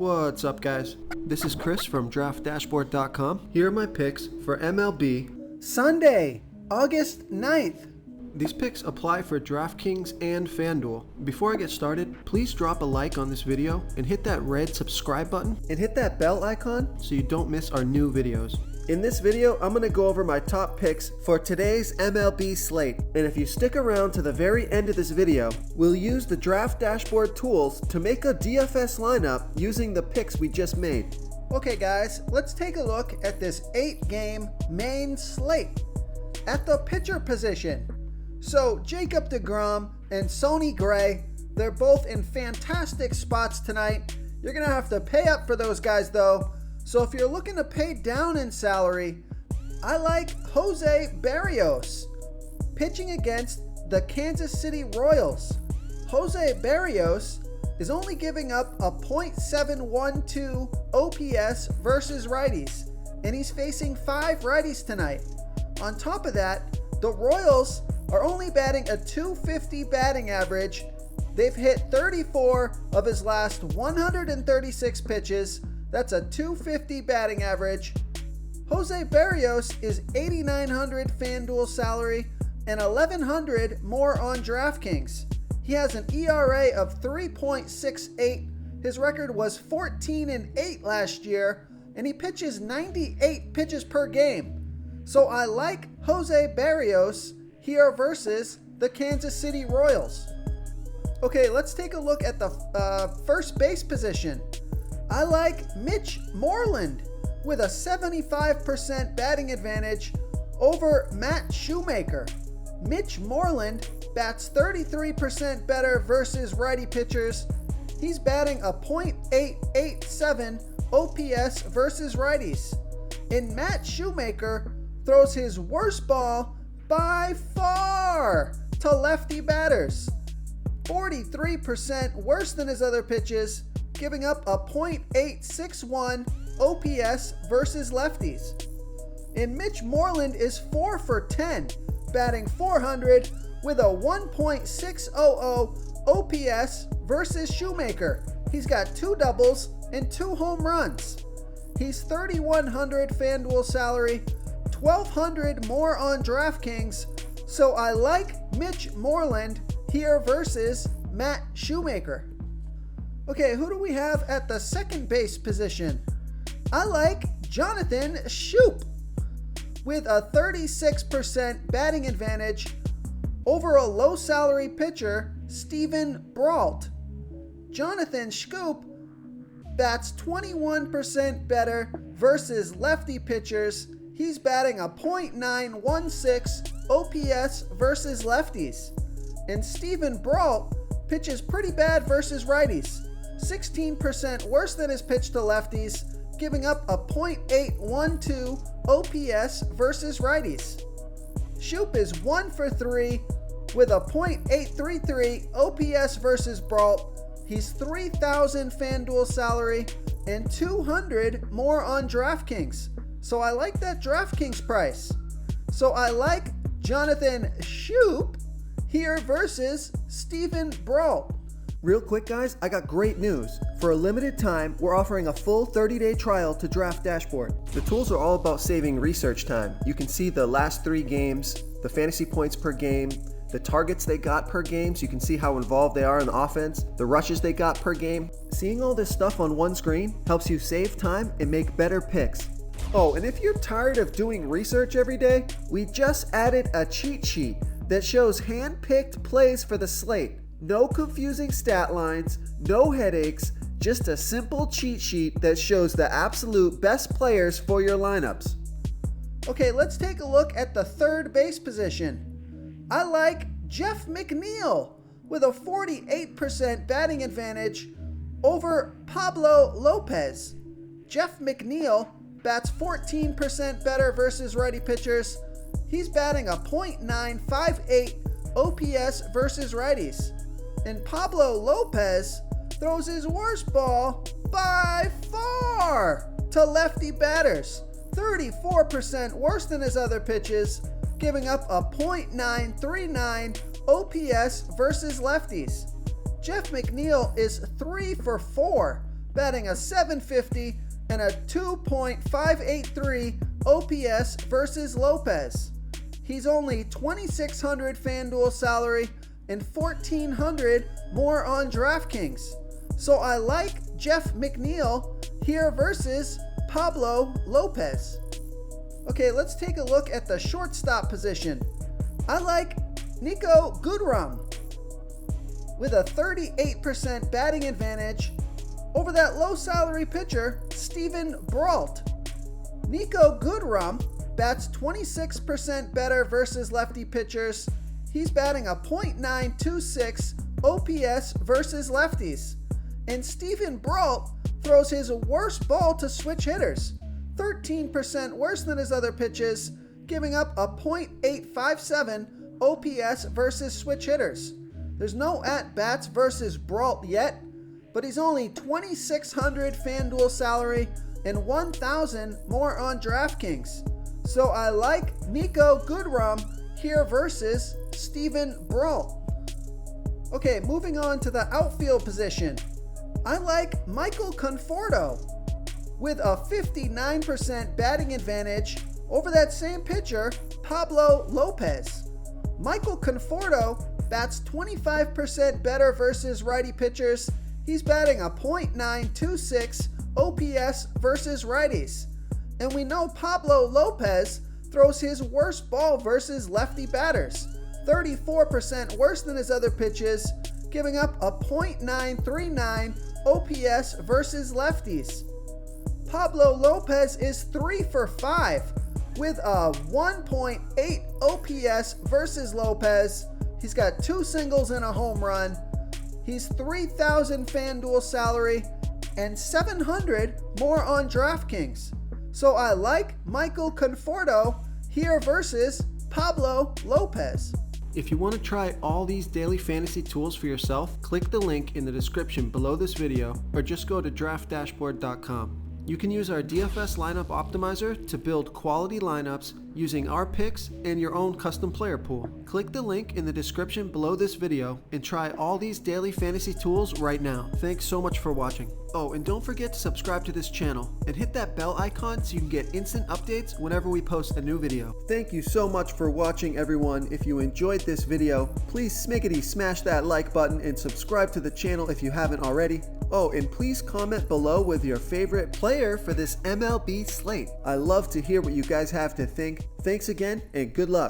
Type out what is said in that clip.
What's up, guys? This is Chris from DraftDashboard.com. Here are my picks for MLB Sunday, August 9th. These picks apply for DraftKings and FanDuel. Before I get started, please drop a like on this video and hit that red subscribe button And hit that bell icon so you don't miss our new videos. In this video, I'm going to go over my top picks for today's MLB slate. And if you stick around to the very end of this video, we'll use the Draft Dashboard tools to make a DFS lineup using the picks we just made. Okay guys, let's take a look at this 8-game main slate. At the pitcher position, so Jacob deGrom and Sonny Gray, they're both in fantastic spots tonight. You're going to have to pay up for those guys though. So if you're looking to pay down in salary, I like Jose Barrios pitching against the Kansas City Royals. Jose Barrios is only giving up a .712 OPS versus righties, and he's facing 5 righties tonight. On top of that, the Royals are only batting a .250 batting average. They've hit 34 of his last 136 pitches. That's a .250 batting average. Jose Barrios is $8,900 FanDuel salary and $1,100 more on DraftKings. He has an ERA of 3.68. His record was 14-8 last year, and he pitches 98 pitches per game. So I like Jose Barrios here versus the Kansas City Royals. Okay, let's take a look at the first base position. I like Mitch Moreland with a 75% batting advantage over Matt Shoemaker. Mitch Moreland bats 33% better versus righty pitchers. He's batting a .887 OPS versus righties. And Matt Shoemaker throws his worst ball by far to lefty batters. 43% worse than his other pitches, giving up a .861 OPS versus lefties. And Mitch Moreland is 4 for 10, batting .400 with a 1.600 OPS versus Shoemaker. He's got 2 doubles and 2 home runs. He's $3,100 FanDuel salary, $1,200 more on DraftKings, so I like Mitch Moreland here versus Matt Shoemaker. Okay, who do we have at the second base position? I like Jonathan Schoop with a 36% batting advantage over a low salary pitcher, Steven Brault. Jonathan Schoop bats 21% better versus lefty pitchers. He's batting a .916 OPS versus lefties. And Steven Brault pitches pretty bad versus righties. 16% worse than his pitch to lefties, giving up a .812 OPS versus righties. Schoop is 1 for 3 with a .833 OPS versus Brault. He's $3,000 FanDuel salary and $200 more on DraftKings. So I like that DraftKings price. So I like Jonathan Schoop here versus Steven Brault. Real quick guys, I got great news. For a limited time, we're offering a full 30-day trial to Draft Dashboard. The tools are all about saving research time. You can see the last 3 games, the fantasy points per game, the targets they got per game, so you can see how involved they are in the offense, the rushes they got per game. Seeing all this stuff on one screen helps you save time and make better picks. Oh, and if you're tired of doing research every day, we just added a cheat sheet that shows hand-picked plays for the slate. No confusing stat lines, no headaches, just a simple cheat sheet that shows the absolute best players for your lineups. Okay, let's take a look at the third base position. I like Jeff McNeil with a 48% batting advantage over Pablo Lopez. Jeff McNeil bats 14% better versus righty pitchers. He's batting a .958 OPS versus righties. And Pablo Lopez throws his worst ball by far to lefty batters. 34% worse than his other pitches, giving up a .939 OPS versus lefties. Jeff McNeil is 3 for 4, batting a .750 and a 2.583 OPS versus Lopez. He's only $2,600 FanDuel salary and $1,400 more on DraftKings. So I like Jeff McNeil here versus Pablo Lopez. Okay, let's take a look at the shortstop position. I like Nico Goodrum with a 38% batting advantage over that low salary pitcher, Steven Brault. Nico Goodrum bats 26% better versus lefty pitchers. He's batting a .926 OPS versus lefties. And Steven Brault throws his worst ball to switch hitters, 13% worse than his other pitches, giving up a .857 OPS versus switch hitters. There's no at-bats versus Brault yet, but he's only $2,600 FanDuel salary and $1,000 more on DraftKings. So I like Nico Goodrum here versus Steven Brault. Okay, moving on to the outfield position. I like Michael Conforto with a 59% batting advantage over that same pitcher, Pablo Lopez. Michael Conforto bats 25% better versus righty pitchers. He's batting a .926 OPS versus righties. And we know Pablo Lopez throws his worst ball versus lefty batters, 34% worse than his other pitches, giving up a .939 OPS versus lefties. Pablo Lopez is 3 for 5 with a 1.8 OPS versus Lopez. He's got 2 singles and a home run. He's $3,000 FanDuel salary and $700 more on DraftKings. So I like Michael Conforto here versus Pablo Lopez. If you want to try all these daily fantasy tools for yourself, click the link in the description below this video or just go to draftdashboard.com. You can use our DFS lineup optimizer to build quality lineups using our picks and your own custom player pool. Click the link in the description below this video and try all these daily fantasy tools right now. Thanks so much for watching. Oh, and don't forget to subscribe to this channel and hit that bell icon so you can get instant updates whenever we post a new video. Thank you so much for watching, everyone. If you enjoyed this video, please smiggity smash that like button and subscribe to the channel if you haven't already. Oh, and please comment below with your favorite player for this MLB slate. I love to hear what you guys have to think. Thanks again and good luck.